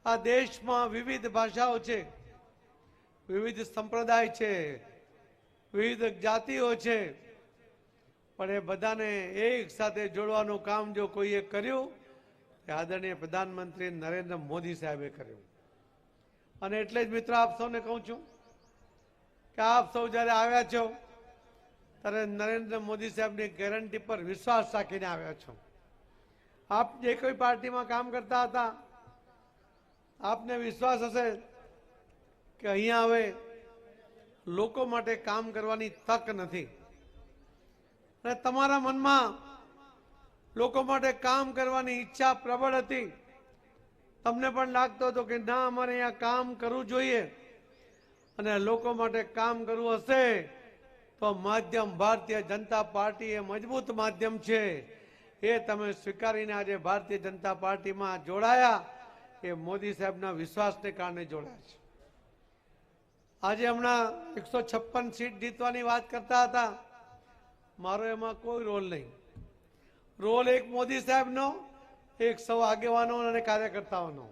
આ દેશમાં વિવિધ ભાષાઓ છે, વિવિધ સંપ્રદાય છે, વિવિધ જાતિઓ છે, પણ એ બધાને એક સાથે જોડવાનું કામ જો કોઈએ કર્યું તે આદરણીય પ્રધાનમંત્રી નરેન્દ્ર મોદી સાહેબે કર્યું. અને એટલે જ મિત્રો આપ સૌને કહું છું કે આપ સૌ જ્યારે આવ્યા છો ત્યારે નરેન્દ્ર મોદી સાહેબની ગેરંટી પર વિશ્વાસ રાખીને આવ્યા છો. આપ જે કોઈ પાર્ટીમાં કામ કરતા હતા, આપને વિશ્વાસ હશે કે અહીંયા હવે લોકો માટે કામ કરવાની તક નથી, અને તમારા મનમાં લોકો માટે કામ કરવાની ઈચ્છા પ્રબળ હતી. તમને પણ લાગતો હતો કે ના, અમારે અહીંયા કામ કરવું જોઈએ, અને લોકો માટે કામ કરવું હશે તો માધ્યમ ભારતીય જનતા પાર્ટી એ મજબૂત માધ્યમ છે. એ તમે સ્વીકારીને આજે ભારતીય જનતા પાર્ટીમાં જોડાયા. એ મોદી સાહેબના વિશ્વાસને કારણે જોડાયા છે. આજે હમણાં 156 સીટ જીતવાની વાત કરતા હતા. મારો એમાં કોઈ રોલ નહીં. રોલ એક મોદી સાહેબનો, એક સૌ આગેવાનો અને કાર્યકર્તાઓનો.